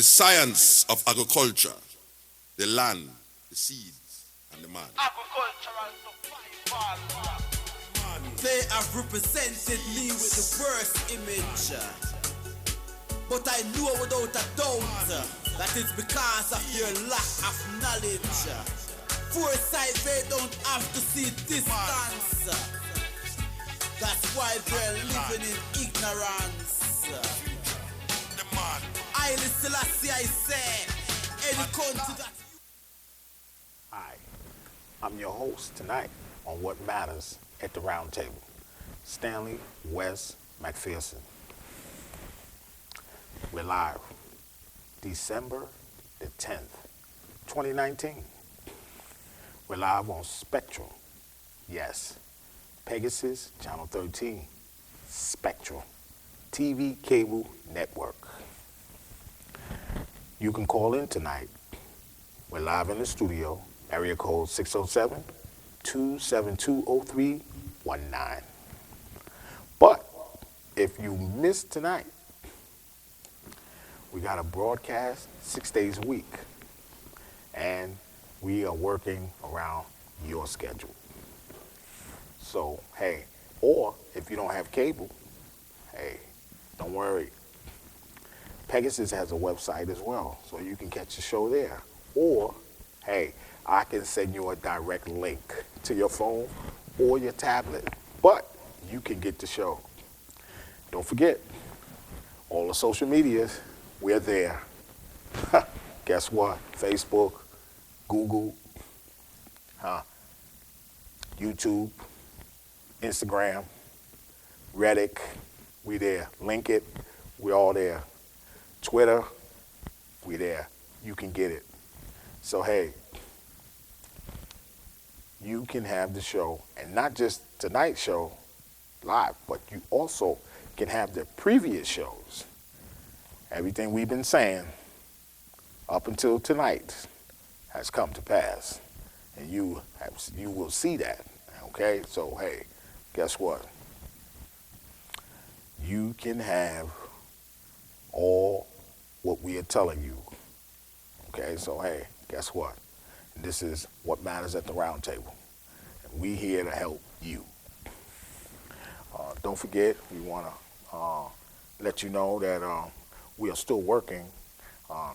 the science of agriculture, the land, the seeds, and the man. Agricultural survival. They have represented me with the worst image, but I know without a doubt that it's because of your lack of knowledge. Foresight, they don't have to see distance. That's why they're living in ignorance. I listen, I say, any country that... Hi, I'm your host tonight on What Matters at the Roundtable, Stanley West McPherson. We're live, December the 10th, 2019. We're live on Spectrum, yes, Pegasus, Channel 13, Spectrum, TV cable network. You can call in tonight. We're live in the studio, area code 607-272-0319. But if you missed tonight, we got a broadcast 6 days a week, and we are working around your schedule. So, hey, or if you don't have cable, hey, don't worry. Pegasus has a website as well, so you can catch the show there. Or, hey, I can send you a direct link to your phone or your tablet, but you can get the show. Don't forget, all the social medias, we're there. Guess what? Facebook, Google, YouTube, Instagram, Reddit, we there. Link it, we're all there. Twitter, we there. You can get it. So hey, you can have the show, and not just tonight's show live, but you also can have the previous shows. Everything we've been saying up until tonight has come to pass, and you will see that. Okay, so hey, guess what? You can have all what we are telling you. Okay, so hey, guess what? This is What Matters at the Roundtable, and we here to help you. Don't forget, we want to let you know that we are still working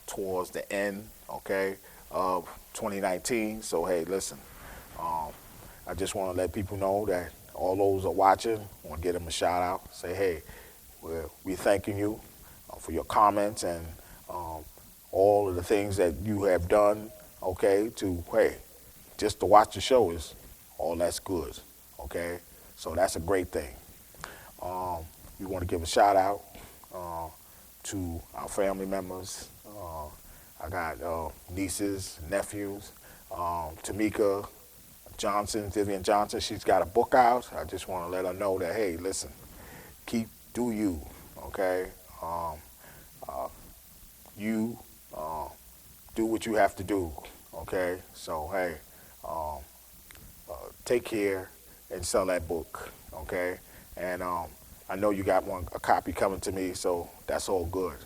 towards the end, okay, of 2019. So hey, listen, I just want to let people know that all those are watching. I want to give them a shout out. Say hey, we're thanking you for your comments and all of the things that you have done, okay, just to watch the show is all that's good, okay? So that's a great thing. We want to give a shout out to our family members. I got nieces, nephews, Tamika Johnson, Vivian Johnson, she's got a book out. I just want to let her know that, hey, listen, do you, okay? You do what you have to do, okay? So, hey, take care and sell that book, okay? And I know you got a copy coming to me, so that's all good.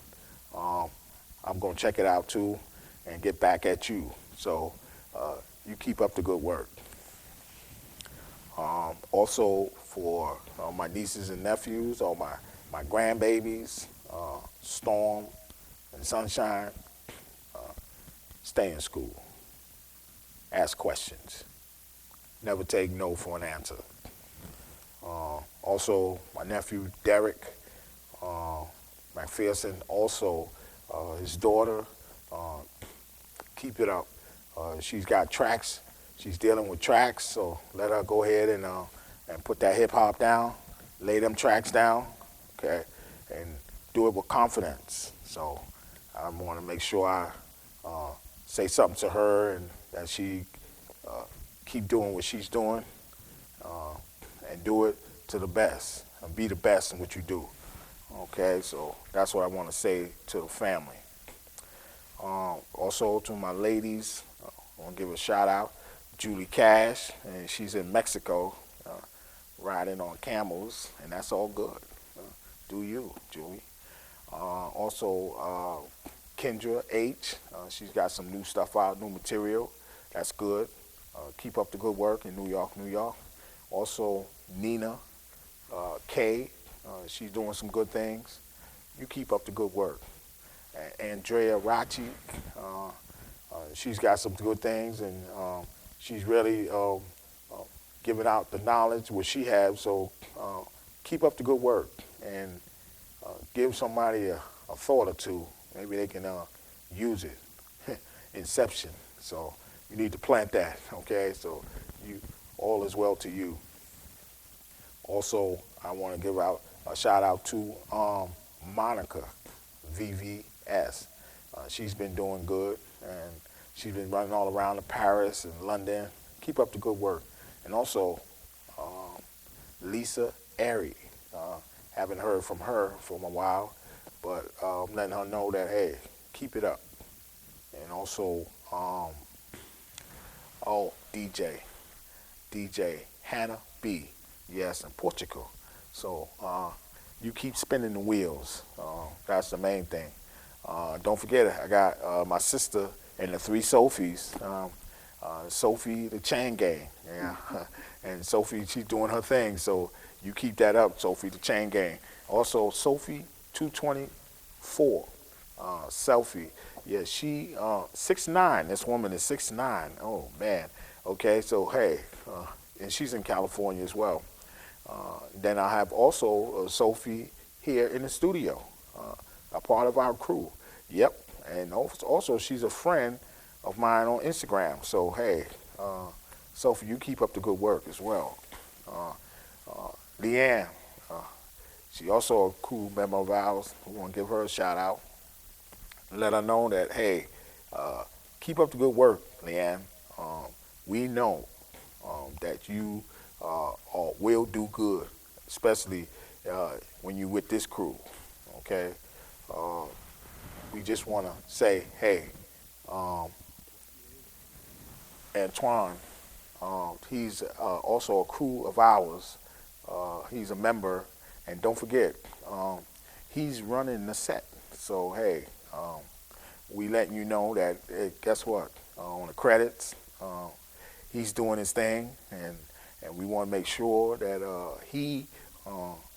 I'm going to check it out, too, and get back at you. So you keep up the good work. Also, for my nieces and nephews, or my grandbabies, Storm and Sunshine, stay in school. Ask questions. Never take no for an answer. Also, my nephew Derek McPherson, also his daughter, keep it up. She's got tracks. She's dealing with tracks, so let her go ahead and put that hip hop down, lay them tracks down, okay, and do it with confidence. So I want to make sure I say something to her and that she keep doing what she's doing and do it to the best and be the best in what you do. Okay, so that's what I want to say to the family. Also to my ladies, I want to give a shout out, Julie Cash, and she's in Mexico riding on camels, and that's all good. Do you, Julie. Also, Kendra H. She's got some new stuff out, new material. That's good. Keep up the good work in New York, New York. Also, Nina K. She's doing some good things. You keep up the good work. Andrea Rachi, she's got some good things, and she's really giving out the knowledge what she has. So keep up the good work and give somebody a thought or two. Maybe they can use it. Inception. So you need to plant that. Okay. So all is well to you. Also, I want to give out a shout out to Monica VVS. She's been doing good, and she's been running all around to Paris and London. Keep up the good work. And also, Lisa Airy. Haven't heard from her for a while, but I'm letting her know that, hey, keep it up. And also, DJ Hannah B. Yes, in Portugal. So you keep spinning the wheels. That's the main thing. Don't forget it. I got my sister and the three Sophies. Sophie, the chain gang. Yeah. And Sophie, she's doing her thing. So you keep that up, Sophie, the chain gang. Also, Sophie 224, selfie. Yeah, she 6'9". This woman is 6'9". Oh man. Okay, so hey, and she's in California as well. Then I have also Sophie here in the studio, a part of our crew. Yep, and also she's a friend of mine on Instagram. So hey, Sophie, you keep up the good work as well. Leanne, she also a cool member of ours. We want to give her a shout out. Let her know that, hey, keep up the good work, Leanne. We know that you will do good, especially when you're with this crew, okay? We just want to say, hey, Antoine, he's also a crew of ours. He's a member, and don't forget, he's running the set. So, hey, we letting you know that, hey, guess what? On the credits, he's doing his thing, and we want to make sure that he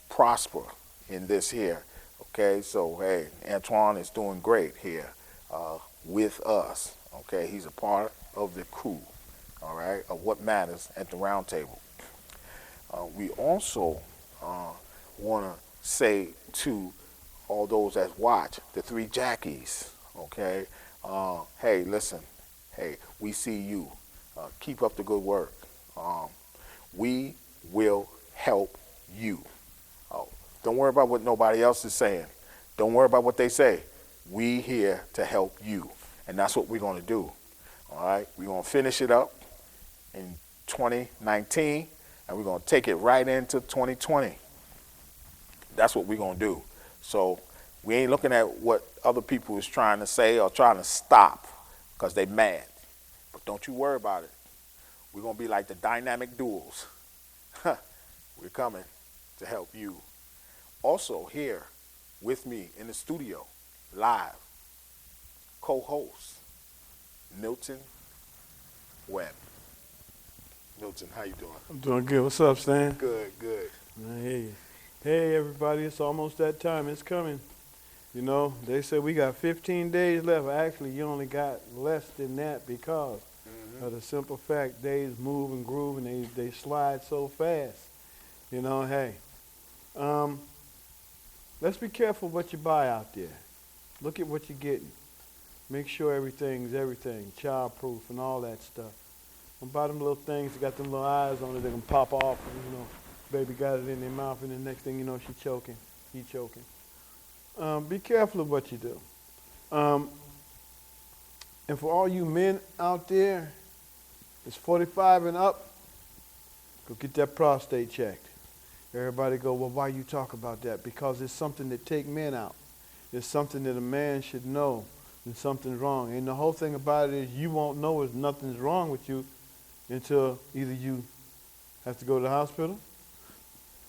prosper in this here. Okay, so hey, Antoine is doing great here with us. Okay, he's a part of the crew. All right, of what matters at the Roundtable. We also want to say to all those that watch the three Jackies. Okay, hey, listen, hey, we see you. Keep up the good work. We will help you. Don't worry about what nobody else is saying. Don't worry about what they say. We here to help you. And that's what we're going to do. All right? We're going to finish it up in 2019, and we're going to take it right into 2020. That's what we're going to do. So we ain't looking at what other people is trying to say or trying to stop because they mad. But don't you worry about it. We're going to be like the dynamic duels. We're coming to help you. Also here with me in the studio, live, co-host, Milton Webb. Milton, how you doing? I'm doing good. What's up, Stan? Good, good. I hear you. Hey, everybody, it's almost that time. It's coming. You know, they said we got 15 days left. Actually, you only got less than that because of the simple fact days move and groove and they slide so fast. You know, hey, let's be careful what you buy out there. Look at what you're getting. Make sure everything's everything, child-proof and all that stuff. Don't buy them little things that got them little eyes on it that can pop off. And, you know, baby got it in their mouth, and the next thing you know, she choking. He choking. Be careful of what you do. And for all you men out there, it's 45 and up, go get that prostate checked. Everybody go, well, why you talk about that? Because it's something that take men out. It's something that a man should know when something's wrong. And the whole thing about it is you won't know if nothing's wrong with you until either you have to go to the hospital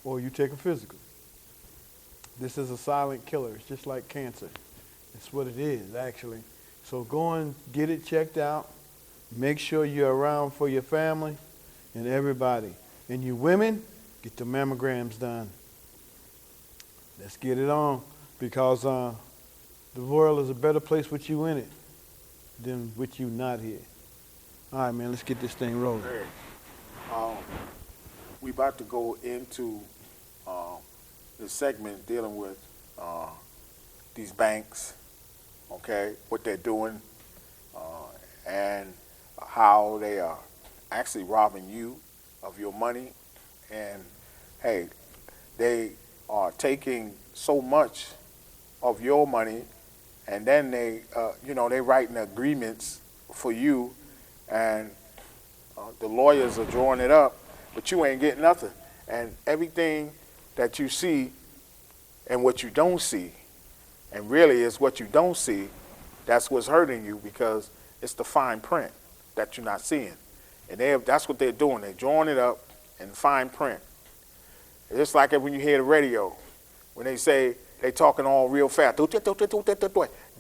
or you take a physical. This is a silent killer. It's just like cancer. That's what it is, actually. So go and get it checked out. Make sure you're around for your family and everybody. And you women, get the mammograms done. Let's get it on, because the world is a better place with you in it than with you not here. All right, man, let's get this thing rolling. Hey, we about to go into this segment dealing with these banks, okay, what they're doing, and how they are actually robbing you of your money. And hey, they are taking so much of your money, and then they writing agreements for you, and the lawyers are drawing it up, but you ain't getting nothing. And everything that you see and what you don't see, and really is what you don't see, that's what's hurting you, because it's the fine print that you're not seeing. And that's what they're doing. They're drawing it up in fine print. It's just like when you hear the radio, when they say they talking all real fast.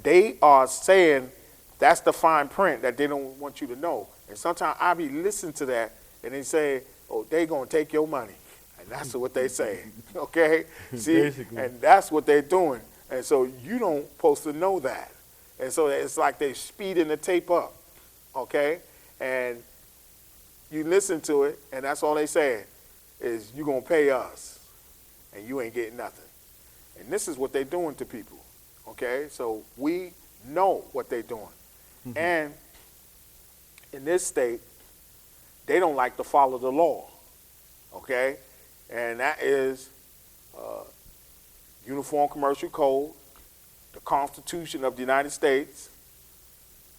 They are saying that's the fine print that they don't want you to know. And sometimes I be listening to that, and they say, oh, they going to take your money. And that's what they say, okay? See, Basically. And that's what they're doing. And so you don't supposed to know that. And so it's like they speeding the tape up, okay? And you listen to it, and that's all they saying is you going to pay us, and you ain't getting nothing. And this is what they're doing to people, okay? So we know what they're doing. Mm-hmm. And in this state, they don't like to follow the law, okay? And that is Uniform Commercial Code, the Constitution of the United States,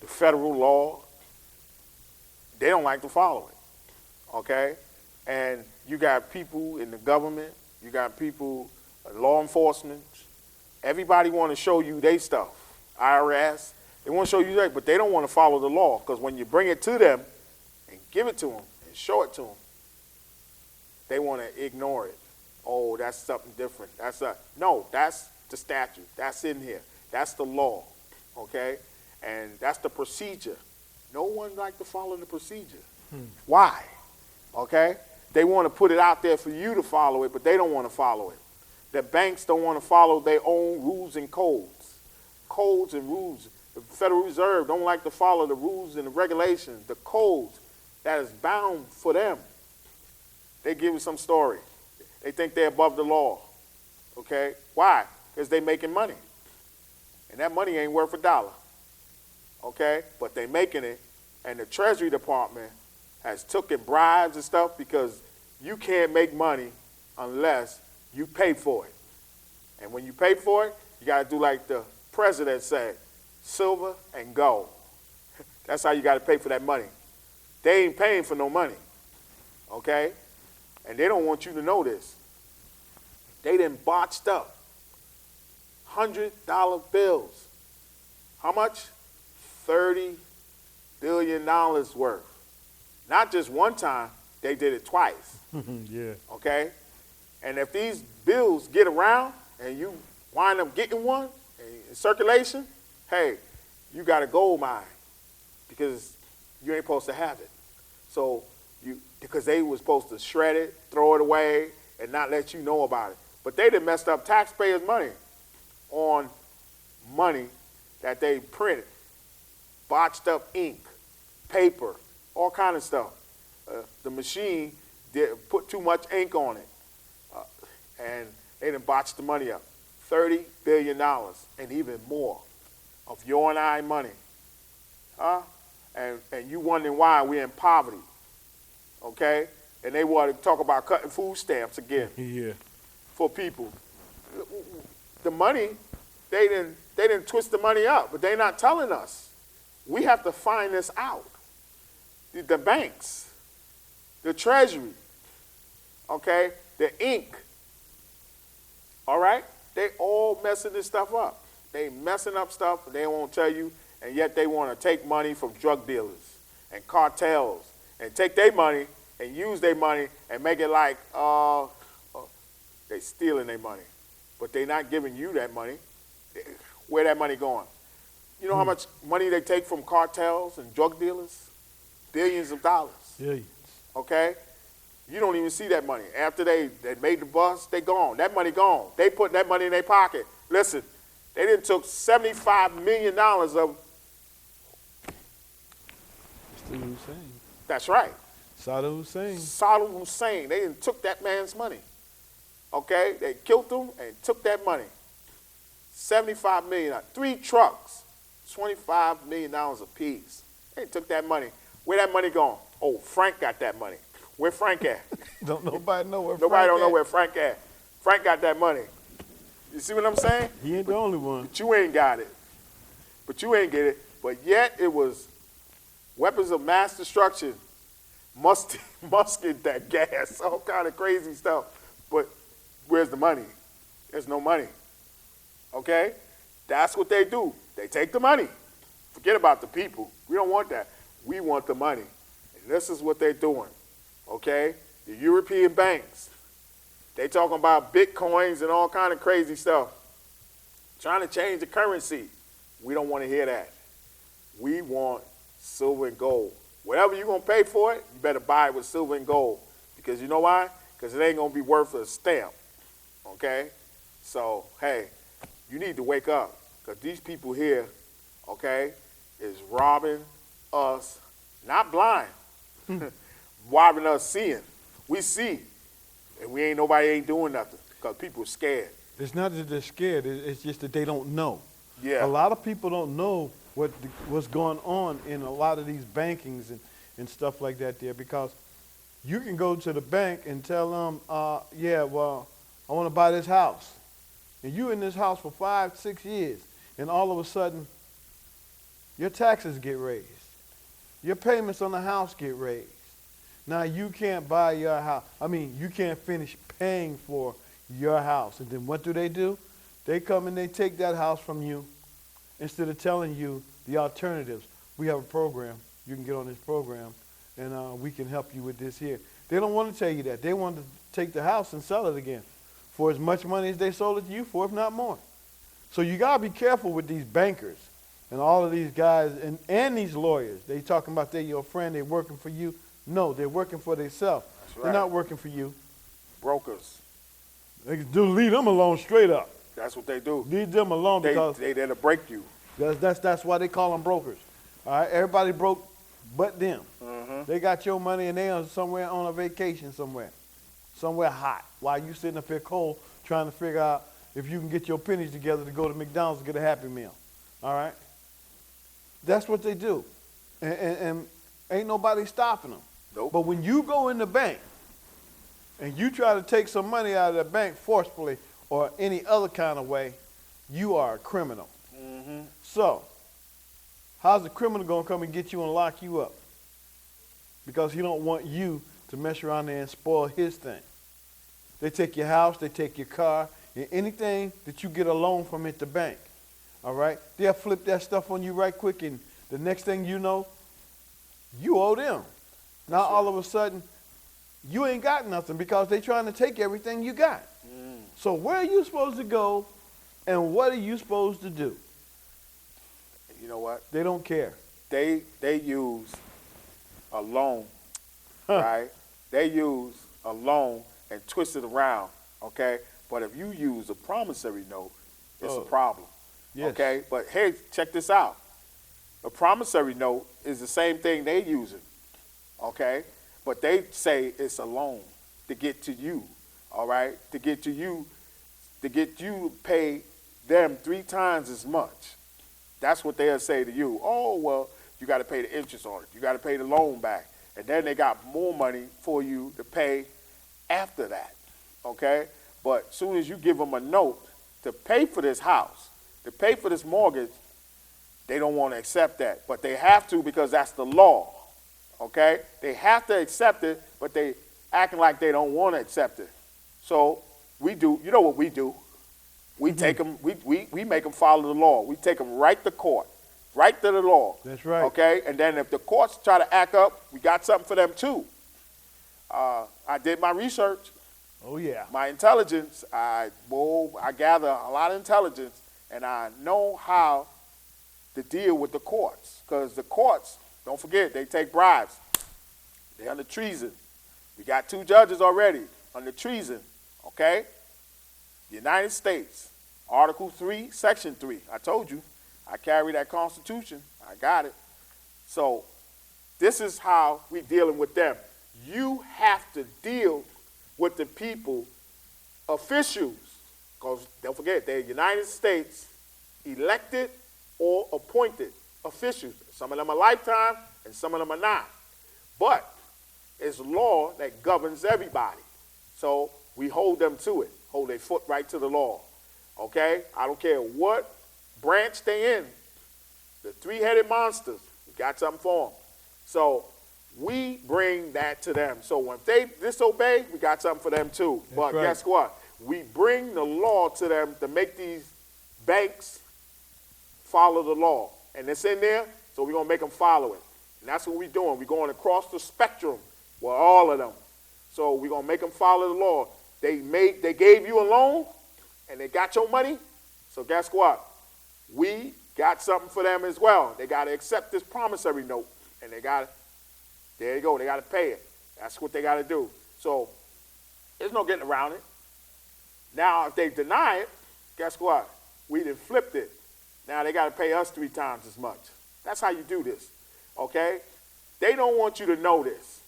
the federal law. They don't like to follow it, okay? And you got people in the government, you got people, law enforcement, everybody want to show you their stuff. IRS, they want to show you that, but they don't want to follow the law, because when you bring it to them and give it to them and show it to them, they want to ignore it. Oh, that's something different. No, that's the statute. That's in here. That's the law, okay? And that's the procedure. No one like to follow the procedure. Why? Okay? They want to put it out there for you to follow it, but they don't want to follow it. The banks don't want to follow their own rules and codes. Codes and rules. The Federal Reserve don't like to follow the rules and the regulations, the codes that is bound for them. They give you some story. They think they're above the law. Okay? Why? Because they're making money. And that money ain't worth a dollar. Okay? But they're making it. And the Treasury Department has taken bribes and stuff, because you can't make money unless you pay for it. And when you pay for it, you got to do like the president said, silver and gold. That's how you got to pay for that money. They ain't paying for no money. Okay? And they don't want you to know this. They done botched up $100 bills. How much? $30 billion worth. Not just one time, they did it twice. Yeah. Okay? And if these bills get around and you wind up getting one in circulation, hey, you got a gold mine, because you ain't supposed to have it. So because they were supposed to shred it, throw it away, and not let you know about it. But they done messed up taxpayers' money on money that they printed. Botched up ink, paper, all kind of stuff. The machine put too much ink on it, and they done botched the money up. $30 billion and even more of your and I money. And you wondering why we're in poverty. Okay? And they want to talk about cutting food stamps again. Yeah. For people. The money, they didn't twist the money up, but they're not telling us. We have to find this out. The banks, the Treasury, okay, the ink, all right? They all messing this stuff up. They messing up stuff, they won't tell you, and yet they want to take money from drug dealers and cartels and take their money and use their money and make it like they stealing their money. But they're not giving you that money. Where that money going? You know how much money they take from cartels and drug dealers? Billions of dollars. Billions. Okay? You don't even see that money. After they made the bust, they gone. That money gone. They put that money in their pocket. Listen, they didn't took $75 million of. Saddam Hussein. That's right. Saddam Hussein. Saddam Hussein. They didn't took that man's money. Okay? They killed him and took that money. $75 million. 3 trucks. $25 million apiece. They took that money. Where that money gone? Oh, Frank got that money. Where Frank at? Don't nobody know where Nobody Frank don't know at. where Frank at. Frank got that money. You see what I'm saying? He ain't the only one. But you ain't got it. But you ain't get it. But yet it was weapons of mass destruction, musket, that gas, all kind of crazy stuff. But where's the money? There's no money. Okay? That's what they do. They take the money. Forget about the people. We don't want that. We want the money. And this is what they're doing. Okay? The European banks, they talking about bitcoins and all kind of crazy stuff. Trying to change the currency. We don't want to hear that. We want silver and gold. Whatever you're going to pay for it, you better buy it with silver and gold. Because you know why? Because it ain't going to be worth a stamp. Okay? So, hey, you need to wake up. Because these people here, okay, is robbing us, not blind, robbing us seeing. We see, and nobody ain't doing nothing because people are scared. It's not that they're scared. It's just that they don't know. Yeah. A lot of people don't know what's going on in a lot of these bankings and stuff like that there, because you can go to the bank and tell them, yeah, well, I want to buy this house. And you in this house for 5-6 years, and all of a sudden, your taxes get raised. Your payments on the house get raised. Now you can't buy your house. I mean, you can't finish paying for your house. And then what do? They come and they take that house from you instead of telling you the alternatives. We have a program. You can get on this program, and we can help you with this here. They don't want to tell you that. They want to take the house and sell it again for as much money as they sold it to you for, if not more. So you got to be careful with these bankers and all of these guys and these lawyers. They talking about they're your friend, they're working for you. No, they're working for themselves. Right. They're not working for you. Brokers. They do leave them alone straight up. That's what they do. Leave them alone because they there to break you. that's why they call them brokers. All right, everybody broke but them. Mm-hmm. They got your money and they are somewhere on a vacation somewhere hot, while you sitting up here cold trying to figure out if you can get your pennies together to go to McDonald's and get a Happy Meal. All right? That's what they do. And ain't nobody stopping them. Nope. But when you go in the bank and you try to take some money out of the bank forcefully or any other kind of way, you are a criminal. Mm-hmm. So, how's the criminal going to come and get you and lock you up? Because he don't want you to mess around there and spoil his thing. They take your house, they take your car, and anything that you get a loan from at the bank. All right? They'll flip that stuff on you right quick, and the next thing you know, you owe them. Now all of a sudden, you ain't got nothing because they're trying to take everything you got. Mm. So where are you supposed to go, and what are you supposed to do? You know what? They don't care. They use a loan, right? They use a loan and twist it around, okay? But if you use a promissory note, it's a problem, Yes. okay? But hey, check this out. A promissory note is the same thing they using, okay? But they say it's a loan to get to you, all right? To get you to pay them 3 times as much. That's what they'll say to you. Oh, well, you got to pay the interest on it. You got to pay the loan back. And then they got more money for you to pay after that, okay? But as soon as you give them a note to pay for this house, to pay for this mortgage, they don't want to accept that. But they have to because that's the law, okay? They have to accept it, but they acting like they don't want to accept it. So we do, you know what we do? We take them, we make them follow the law. We take them right to court, right to the law. That's right. Okay, and then if the courts try to act up, we got something for them too. I did my research, Oh, yeah. my intelligence. I gather a lot of intelligence, and I know how to deal with the courts. Because the courts, don't forget, they take bribes. They're under treason. We got 2 judges already under treason, okay? United States, Article 3, Section 3. I told you, I carry that Constitution. I got it. So this is how we're dealing with them. You have to deal with the people, officials, because don't forget, they're United States elected or appointed officials. Some of them are lifetime and some of them are not. But it's law that governs everybody. So we hold them to it, hold their foot right to the law. Okay? I don't care what branch they in. The 3-headed monsters, we got something for them. So we bring that to them. So when they disobey, we got something for them too. That's but right. Guess what? We bring the law to them to make these banks follow the law. And it's in there, so we're going to make them follow it. And that's what we're doing. We're going across the spectrum with all of them. So we're going to make them follow the law. They gave you a loan, and they got your money. So guess what? We got something for them as well. They got to accept this promissory note, and there you go, they got to pay it. That's what they got to do. So there's no getting around it. Now, if they deny it, guess what? We done flipped it. Now they got to pay us 3 times as much. That's how you do this, okay? They don't want you to know this.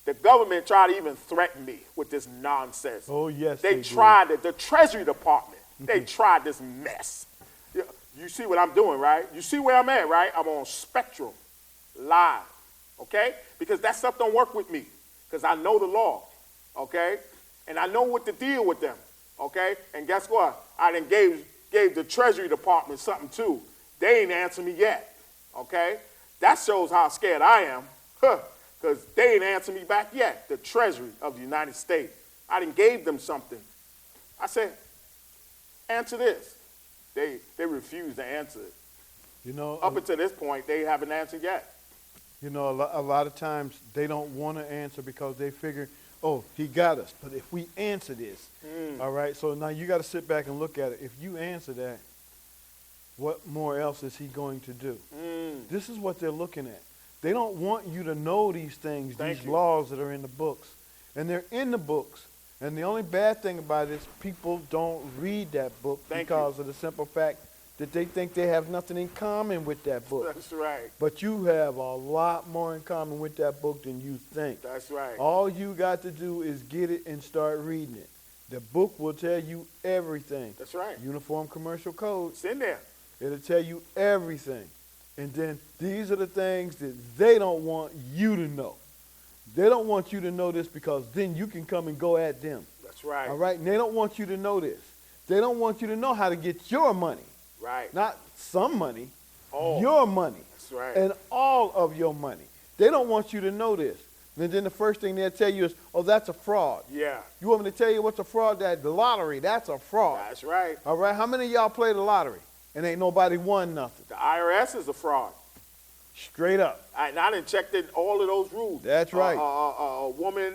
The government tried to even threaten me with this nonsense. Oh, yes, They they tried it. The Treasury Department, they tried this mess. You see what I'm doing, right? You see where I'm at, right? I'm on Spectrum, live, okay? Because that stuff don't work with me, because I know the law, okay? And I know what to deal with them, okay? And guess what? I done gave the Treasury Department something too. They ain't answered me yet, okay? That shows how scared I am, because they ain't answered me back yet, the Treasury of the United States. I done gave them something. I said, answer this. They refuse to answer it. You know, Up until this point, they haven't answered yet. You know, a lot of times they don't want to answer because they figure, oh, he got us. But if we answer this, all right, so now you got to sit back and look at it. If you answer that, what more else is he going to do? This is what they're looking at. They don't want you to know these things, these laws that are in the books. And they're in the books. And the only bad thing about it is people don't read that book because of the simple fact that they think they have nothing in common with that book. That's right. But you have a lot more in common with that book than you think. That's right. All you got to do is get it and start reading it. The book will tell you everything. That's right. Uniform Commercial Code. It's in there. It'll tell you everything. And then these are the things that they don't want you to know. They don't want you to know this because then you can come and go at them. That's right. All right? And they don't want you to know this. They don't want you to know how to get your money. Right. Not some money. All. Your money. That's right. And all of your money. They don't want you to know this. And then the first thing they'll tell you is, oh, that's a fraud. Yeah. You want me to tell you what's a fraud? The lottery, that's a fraud. That's right. All right? How many of y'all play the lottery and ain't nobody won nothing? The IRS is a fraud. Straight up. And I done checked in all of those rules. That's right. A woman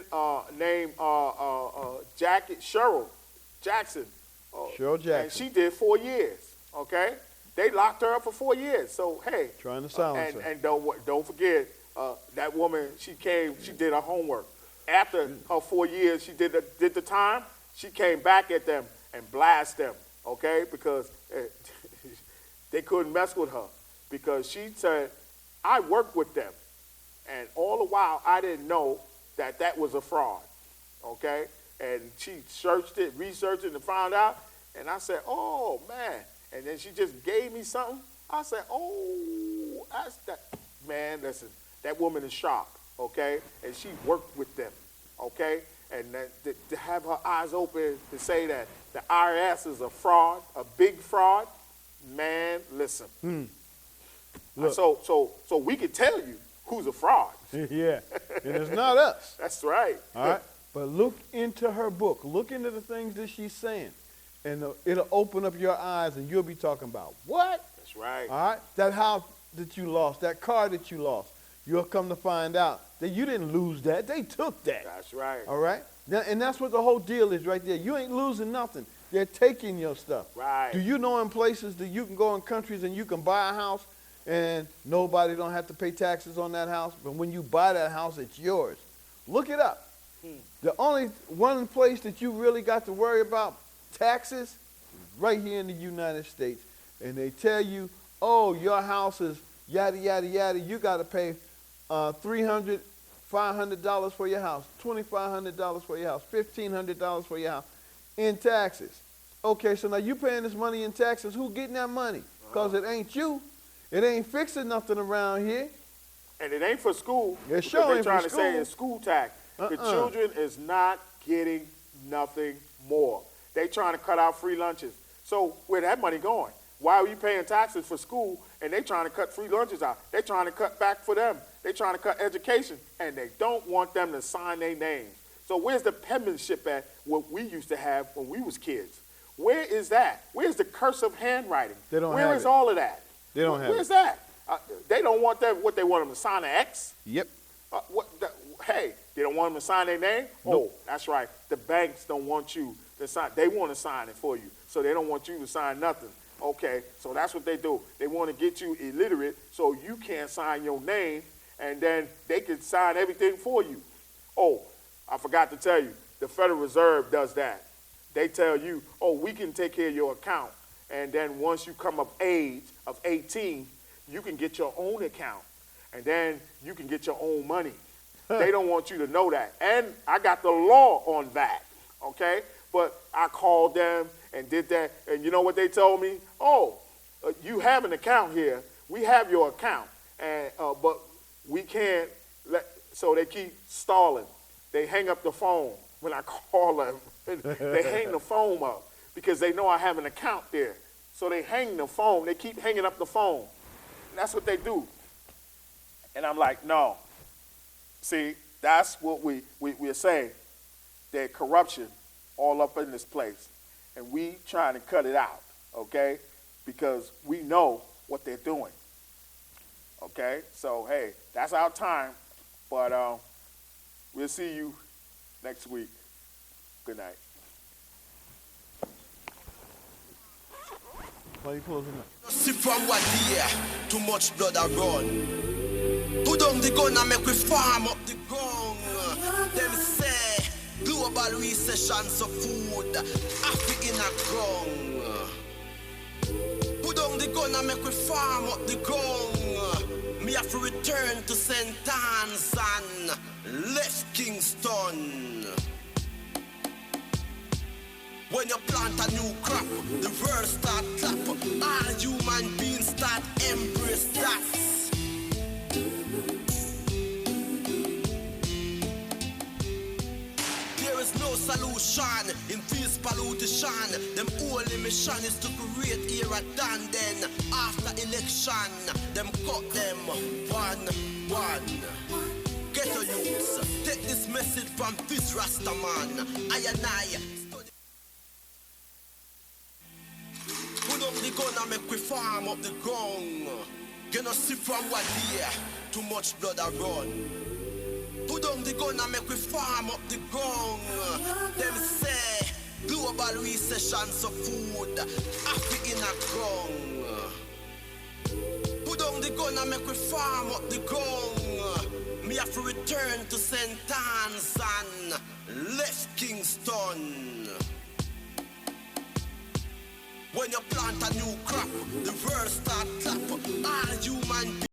named Cheryl Jackson. Cheryl Jackson. And she did 4 years, okay? They locked her up for 4 years. So, hey. Trying to silence her. And don't forget, that woman, she did her homework. After her 4 years, she did the time, she came back at them and blasted them, okay? Because they couldn't mess with her. Because she said, I worked with them. And all the while, I didn't know that was a fraud, okay? And she searched it, researched it, and found out. And I said, oh, man. And then she just gave me something. I said, oh, that's that. Man, listen, that woman is sharp, okay? And she worked with them, okay? And to have her eyes open to say that the IRS is a fraud, a big fraud, man, listen. Look. So we can tell you who's a fraud. Yeah, and it's not us. That's right. All right, but look into her book. Look into the things that she's saying, and it'll open up your eyes, and you'll be talking about what? That's right. All right, that house that you lost, that car that you lost. You'll come to find out that you didn't lose that. They took that. That's right. All right, and that's what the whole deal is right there. You ain't losing nothing. They're taking your stuff. Right. Do you know in places that you can go in countries and you can buy a house and nobody don't have to pay taxes on that house? But when you buy that house, it's yours. Look it up. The only one place that you really got to worry about taxes is right here in the United States. And they tell you, oh, your house is yada, yada, yada. You got to pay $300, $500 for your house, $2,500 for your house, $1,500 for your house in taxes. Okay, so now you paying this money in taxes. Who getting that money? Because it ain't you. It ain't fixing nothing around here. And it ain't for school. It because sure they're ain't trying for to say school. it's school tax. The children is not getting nothing more. They trying to cut out free lunches. So where that money going? Why are you paying taxes for school and they trying to cut free lunches out? They trying to cut back for them. They trying to cut education, and they don't want them to sign their names. So where's the penmanship at what we used to have when we was kids? Where is that? Where's the cursive handwriting? They don't Where have is it. all of that? They don't have Where's it. that? They don't want that. What, they want them to sign an X? Yep. Hey, they don't want them to sign their name? Nope. Oh, that's right. The banks don't want you to sign. They want to sign it for you, so they don't want you to sign nothing. Okay, so that's what they do. They want to get you illiterate so you can't sign your name, and then they can sign everything for you. Oh, I forgot to tell you, the Federal Reserve does that. They tell you, oh, we can take care of your account, and then once you come of age of 18, you can get your own account, and then you can get your own money. They don't want you to know that. And I got the law on that, okay? But I called them and did that, and you know what they told me? Oh, you have an account here. We have your account, and but we can't let, so they keep stalling. They hang up the phone when I call them. They hang the phone up because they know I have an account there. So they hang the phone. They keep hanging up the phone. And that's what they do. And I'm like, no. See, that's what we're saying. There's corruption all up in this place. And we trying to cut it out, okay? Because we know what they're doing. Okay? So, hey, that's our time. But we'll see you next week. Good night. Why are you closing up? See from what year, too much blood a run. Put down the gun and make we farm up the ground. Them say, global recession so food, Africa in a ground. Put down the gun and make we farm up the ground. Me have to return to St. Anne's and left Kingston. When you plant a new crop, the world start clap. All human beings start embrace that. There is no solution in this pollution. Them only mission is to create era done. Then after election, them cut them one. Get a youths, take this message from this Rasta man. I and I. Put up the gun and make we farm up the ground. You know see from what year, too much blood a run. Put down the gun and make we farm up the ground. Them say, global recession so food, Africa in a ground. Put down the gun and make we farm up the ground. Me have to return to St. Anne's and left Kingston. When you plant a new crop, the world start clap. All human